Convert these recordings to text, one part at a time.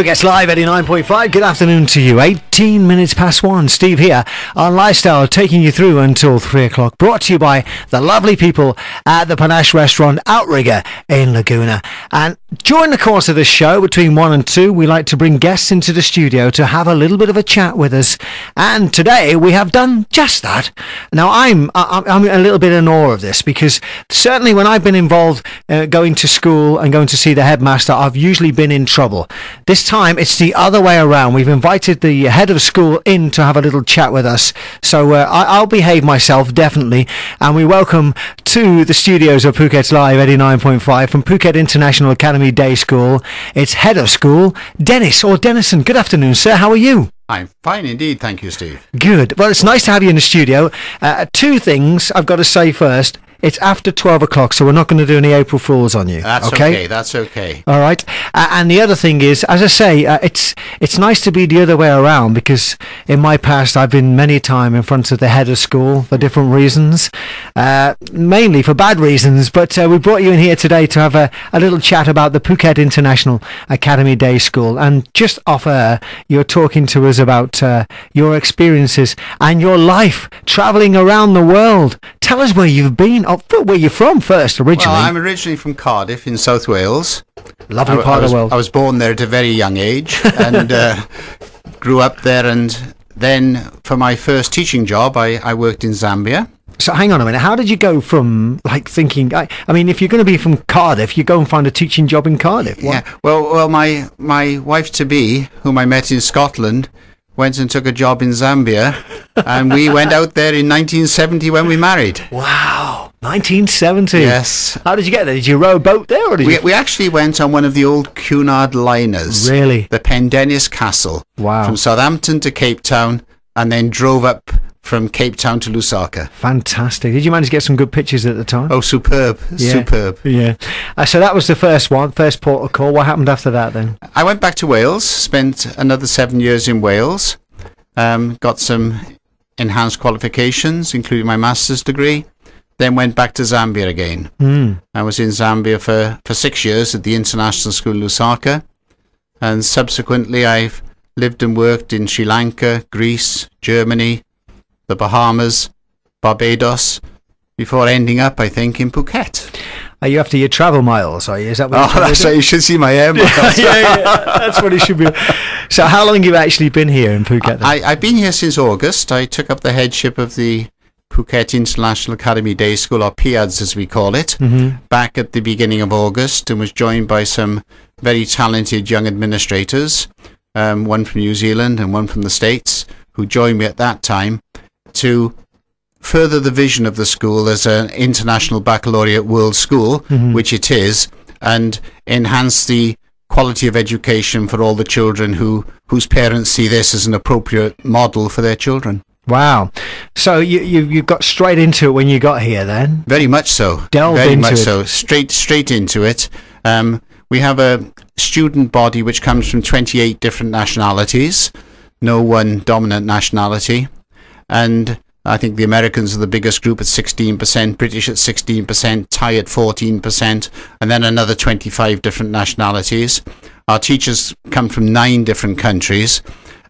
Phuket's Live 89.5. Good afternoon to you. 18 minutes past 1. Steve here on Lifestyle, taking you through until 3 o'clock. Brought to you by the lovely people at the Panache Restaurant Outrigger in Laguna. And during the course of this show, between 1 and 2, we like to bring guests into the studio to have a little bit of a chat with us. And today we have done just that. Now I'm a little bit in awe of this, because certainly when I've been involved going to school and going to see the headmaster, I've usually been in trouble. This time it's the other way around. We've invited the head of school in to have a little chat with us. So I'll behave myself, definitely. And we welcome to the studios of Phuket's Live 89.5 from Phuket International Academy Day School. It's head of school, Dennison. Good afternoon, sir. How are you? I'm fine indeed, thank you, Steve. Good. Well, it's nice to have you in the studio. Two things I've got to say first. It's after 12 o'clock, so we're not going to do any April Fools on you. That's okay. That's okay. All right. And the other thing is, as I say, it's nice to be the other way around, because in my past I've been many a time in front of the head of school for different reasons, mainly for bad reasons. But we brought you in here today to have a little chat about the Phuket International Academy Day School. And just off air, you're talking to us about your experiences and your life travelling around the world. Tell us where you've been. Where you're from first, originally? Well, I'm originally from Cardiff in South Wales. Lovely part of the world. I was born there at a very young age and grew up there. And then for my first teaching job, I worked in Zambia. So hang on a minute. How did you go from thinking? I mean, if you're going to be from Cardiff, you go and find a teaching job in Cardiff. What? Yeah. Well, my wife to be, whom I met in Scotland, went and took a job in Zambia, and we went out there in 1970 when we married. Wow, 1970. Yes. How did you get there? Did you row a boat there, or did we actually went on one of the old Cunard liners. Really? The Pendennis Castle. Wow. From Southampton to Cape Town, and then drove up from Cape Town to Lusaka. Fantastic. Did you manage to get some good pictures at the time? Oh, superb. Yeah. Superb. Yeah. So that was the first port of call. What happened after that then? I went back to Wales, spent another 7 years in Wales, got some enhanced qualifications, including my master's degree, then went back to Zambia again. I was in Zambia for 6 years at the International School Lusaka, and subsequently I've lived and worked in Sri Lanka, Greece, Germany, the Bahamas, Barbados, before ending up, I think, in Phuket. Are you after your travel miles, are you? Is that what that's right. You should see my air miles. yeah, that's what it should be. So how long have you actually been here in Phuket then? I've been here since August. I took up the headship of the Phuket International Academy Day School, or PIADS as we call it, back at the beginning of August, and was joined by some very talented young administrators, one from New Zealand and one from the States, who joined me at that time to further the vision of the school as an international baccalaureate world school, which it is, and enhance the quality of education for all the children whose parents see this as an appropriate model for their children. Wow. So you got straight into it when you got here then? Very much so. Very much so. Straight into it. We have a student body which comes from 28 different nationalities, no one dominant nationality. And I think the Americans are the biggest group at 16%, British at 16%, Thai at 14%, and then another 25 different nationalities. Our teachers come from 9 different countries,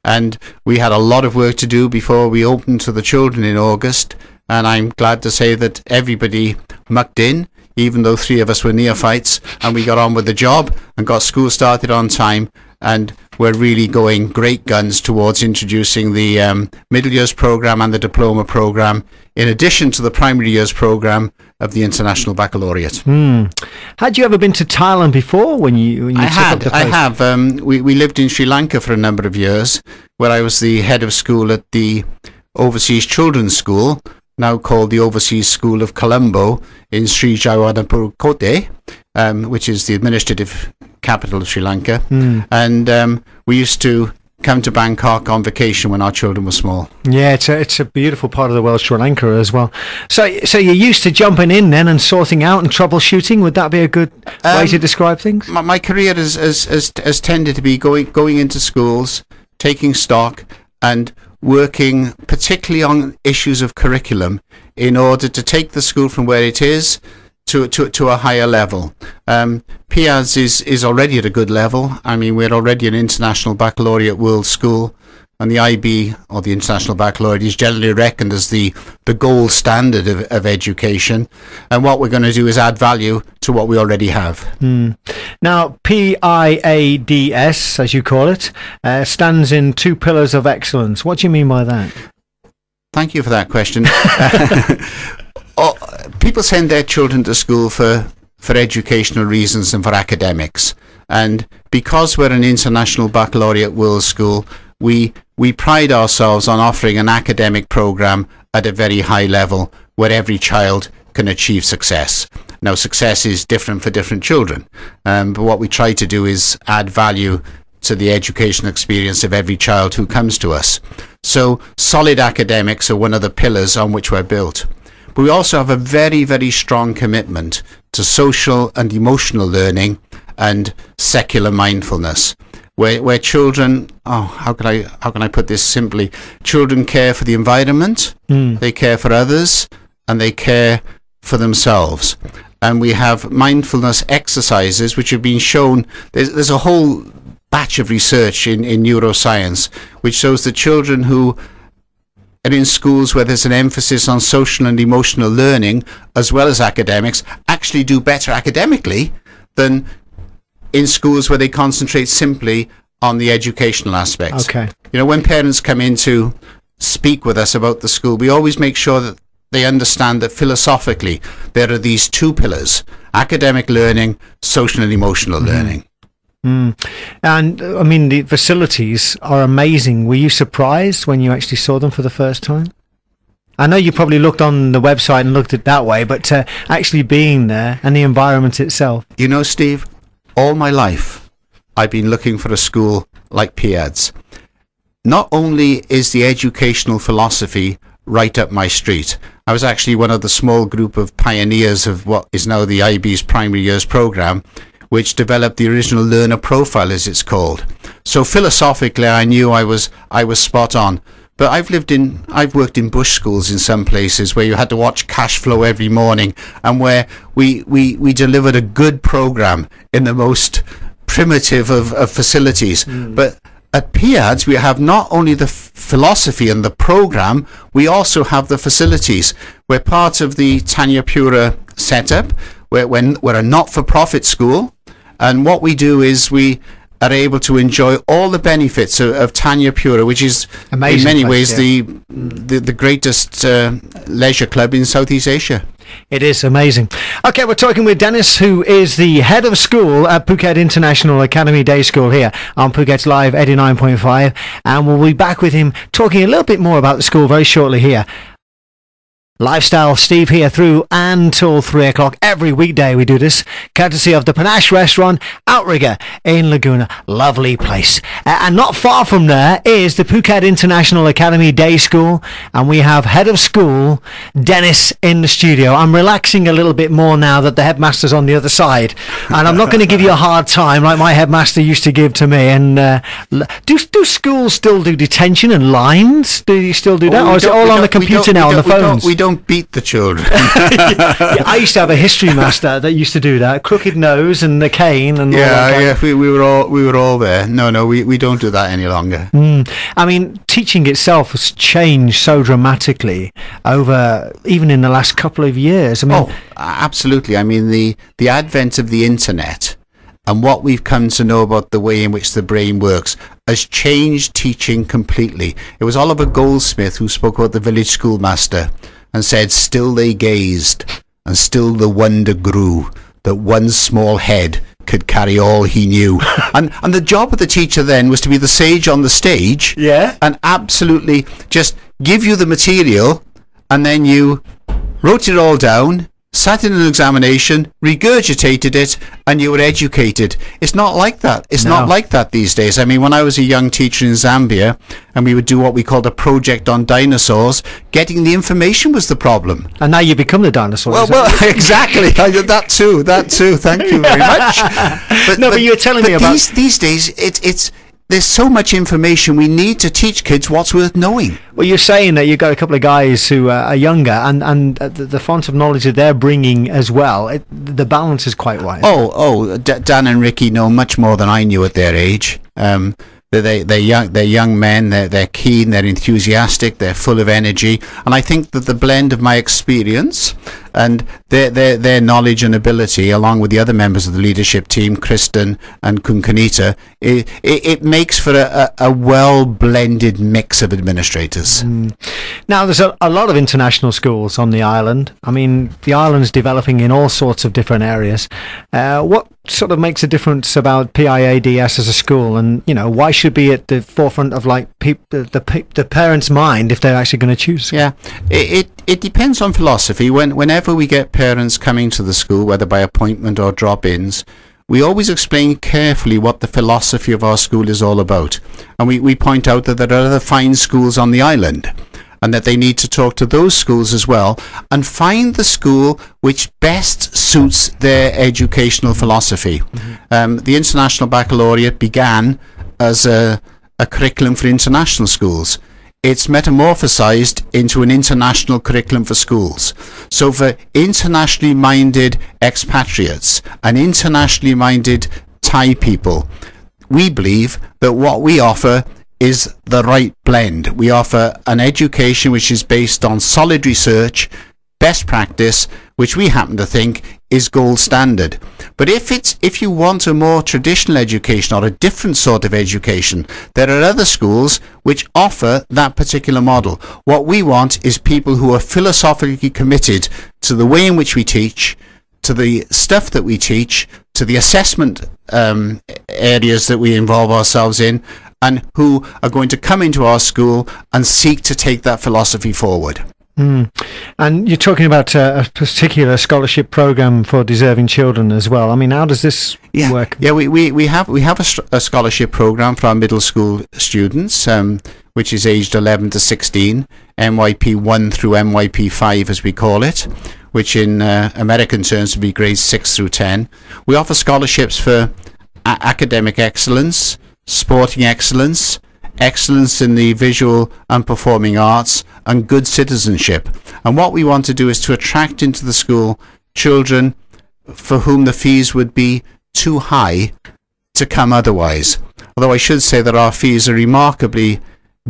and we had a lot of work to do before we opened to the children in August, and I'm glad to say that everybody mucked in, even though 3 of us were neophytes, and we got on with the job and got school started on time. And we're really going great guns towards introducing the middle years program and the diploma program, in addition to the primary years program of the International Baccalaureate. Had you ever been to Thailand before when you took up the post? I have. We lived in Sri Lanka for a number of years, where I was the head of school at the Overseas Children's School, now called the Overseas School of Colombo, in Sri Jayawardenepura, which is the administrative capital of Sri Lanka. And we used to come to Bangkok on vacation when our children were small. Yeah, it's a beautiful part of the world, Sri Lanka as well. So you're used to jumping in then and sorting out and troubleshooting. Would that be a good way to describe things? My career has tended to be going into schools, taking stock, and working particularly on issues of curriculum in order to take the school from where it is to a higher level. PIADS is already at a good level. I mean, we're already an international baccalaureate world school, and the IB, or the International Baccalaureate, is generally reckoned as the gold standard of education. And what we're going to do is add value to what we already have. Now, PIADS, as you call it, stands in 2 pillars of excellence. What do you mean by that? Thank you for that question. People send their children to school for educational reasons and for academics. And because we're an international baccalaureate world school, we pride ourselves on offering an academic program at a very high level where every child can achieve success. Now, success is different for different children, but what we try to do is add value to the educational experience of every child who comes to us. So solid academics are one of the pillars on which we're built. But we also have a very, very strong commitment to social and emotional learning and secular mindfulness, where children, how can I put this simply? Children care for the environment, they care for others, and they care for themselves. And we have mindfulness exercises which have been shown. There's a whole batch of research in neuroscience which shows that children who are in schools where there's an emphasis on social and emotional learning as well as academics actually do better academically than in schools where they concentrate simply on the educational aspects. Okay. You know, when parents come in to speak with us about the school, we always make sure that they understand that philosophically there are these 2 pillars: academic learning, social and emotional learning. And I mean, the facilities are amazing. Were you surprised when you actually saw them for the first time? I know you probably looked on the website and looked at it that way, but actually being there and the environment itself. You know, Steve, all my life I've been looking for a school like PIADS. Not only is the educational philosophy right up my street, I was actually one of the small group of pioneers of what is now the IB's primary years program, which developed the original learner profile, as it's called. So philosophically, I knew I was spot on. But I've worked in bush schools in some places where you had to watch cash flow every morning, and where we delivered a good program in the most primitive of facilities. But at PIADS, we have not only the philosophy and the program, we also have the facilities. We're part of the Tanya Pura setup. We're a not-for-profit school, and what we do is we are able to enjoy all the benefits of Tanya Pura, which is amazing, in many ways the greatest leisure club in Southeast Asia. It is amazing. Okay, we're talking with Dennis, who is the head of school at Phuket International Academy Day School here on Phuket's Live 89.5, and we'll be back with him talking a little bit more about the school very shortly here. Lifestyle Steve here through until 3 o'clock. Every weekday we do this, courtesy of the Panache Restaurant, Outrigger in Laguna. Lovely place. And not far from there is the Phuket International Academy Day School, and we have head of school, Dennis, in the studio. I'm relaxing a little bit more now that the headmaster's on the other side, and I'm not going to give you a hard time like my headmaster used to give to me. And do schools still do detention and lines? Do you still do that? Or is it all on the computer now, on the phones? We don't beat the children. Yeah, I used to have a history master that used to do that, crooked nose and the cane and all that. We were all there. No, we don't do that any longer. I mean, teaching itself has changed so dramatically over even in the last couple of years. I mean, absolutely. I mean, the advent of the internet and what we've come to know about the way in which the brain works has changed teaching completely. It was Oliver Goldsmith who spoke about the village schoolmaster and said, "Still they gazed, and still the wonder grew, that one small head could carry all he knew." and the job of the teacher then was to be the sage on the stage, and absolutely just give you the material, and then you wrote it all down, sat in an examination, regurgitated it, and you were educated. It's not like that. It's not like that these days. I mean, when I was a young teacher in Zambia, and we would do what we called a project on dinosaurs, getting the information was the problem. And now you become the dinosaur. Well, exactly. I did that too. Thank you very much. But you were telling me about these days. there's so much information. We need to teach kids what's worth knowing. Well, you're saying that you've got a couple of guys who are younger, and the font of knowledge that they're bringing as well, the balance is quite right. Dan and Ricky know much more than I knew at their age. They're young men. They're keen. They're enthusiastic. They're full of energy. And I think that the blend of my experience and their knowledge and ability, along with the other members of the leadership team, Kristen and Kunkanita, it makes for a well-blended mix of administrators. Now, there's a lot of international schools on the island. I mean, the island's developing in all sorts of different areas. What sort of makes a difference about PIADS as a school, and why should be at the forefront of the parents' mind if they're actually going to choose? Yeah, it depends on philosophy. Whenever we get parents coming to the school, whether by appointment or drop-ins, we always explain carefully what the philosophy of our school is all about, and we point out that there are other fine schools on the island, and that they need to talk to those schools as well and find the school which best suits their educational philosophy. The International Baccalaureate began as a curriculum for international schools. It's metamorphosized into an international curriculum for schools. So for internationally minded expatriates and internationally minded Thai people, we believe that what we offer is the right blend. We offer an education which is based on solid research, best practice, which we happen to think is gold standard. But if you want a more traditional education or a different sort of education, there are other schools which offer that particular model. What we want is people who are philosophically committed to the way in which we teach, to the stuff that we teach, to the assessment areas that we involve ourselves in, and who are going to come into our school and seek to take that philosophy forward. And you're talking about a particular scholarship program for deserving children as well. I mean, how does this work? Yeah, we have a scholarship program for our middle school students, which is aged 11 to 16, MYP 1 through MYP 5 as we call it, which in American terms would be grades 6 through 10. We offer scholarships for academic excellence, sporting excellence, excellence in the visual and performing arts, and good citizenship. And what we want to do is to attract into the school children for whom the fees would be too high to come otherwise. Although I should say that our fees are remarkably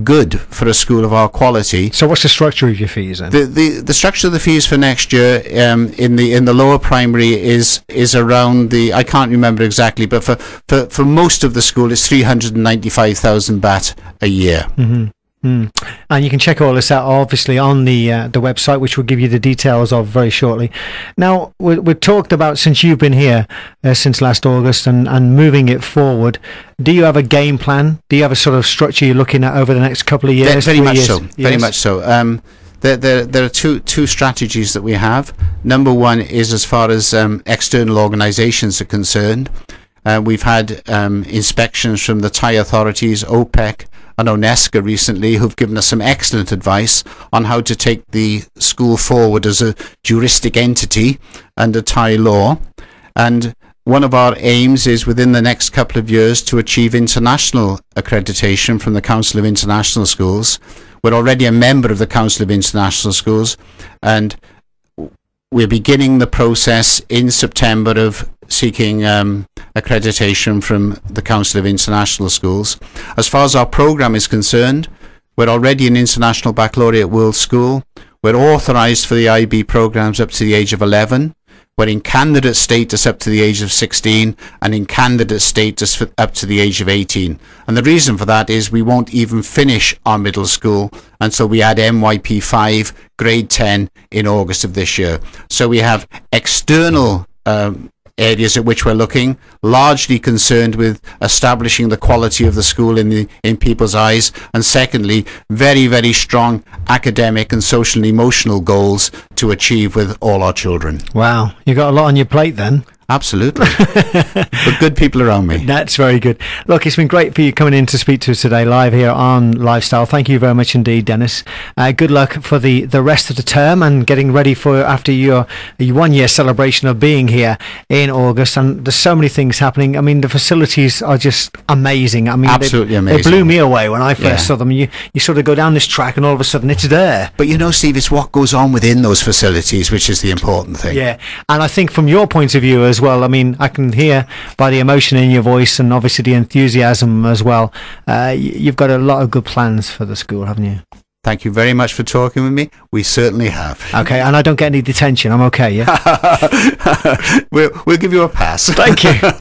good for a school of our quality. So what's the structure of your fees then? The structure of the fees for next year in the lower primary is around I can't remember exactly, but for most of the school it's 395,000 baht a year. And you can check all this out obviously on the website, which we'll give you the details of very shortly. Now, we've talked about, since you've been here since last August and moving it forward, do you have a game plan? Do you have a sort of structure you're looking at over the next couple of years? Very much so. Very much so. There are two strategies that we have. Number one is as far as external organizations are concerned. We've had inspections from the Thai authorities, OPEC, and UNESCO recently, who've given us some excellent advice on how to take the school forward as a juristic entity under Thai law. And one of our aims is within the next couple of years to achieve international accreditation from the Council of International Schools. We're already a member of the Council of International Schools, and we're beginning the process in September of seeking accreditation from the Council of International Schools. As far as our program is concerned, we're already an International Baccalaureate World School. We're authorized for the IB programs up to the age of 11. We're in candidate status up to the age of 16 and in candidate status up to the age of 18. And the reason for that is we won't even finish our middle school until we add MYP 5, grade 10 in August of this year. So we have external areas at which we're looking, largely concerned with establishing the quality of the school in people's eyes, and secondly, very, very strong academic and social and emotional goals to achieve with all our children. Wow, you got a lot on your plate then. Absolutely. But good people around me. That's very good. Look, it's been great for you coming in to speak to us today live here on Lifestyle. Thank you very much indeed, Dennis. Good luck for the rest of the term and getting ready for after your 1 year celebration of being here in August. And there's so many things happening. I mean, the facilities are just amazing. I mean, absolutely amazing. They blew me away when I first saw them. You sort of go down this track and all of a sudden it's there. But you know, Steve, it's what goes on within those facilities which is the important thing. Yeah, and I think from your point of view as well, I mean, I can hear by the emotion in your voice and obviously the enthusiasm as well. You've got a lot of good plans for the school, haven't you? Thank you very much for talking with me. We certainly have. Okay, and I don't get any detention. I'm okay, yeah? We'll give you a pass. Thank you.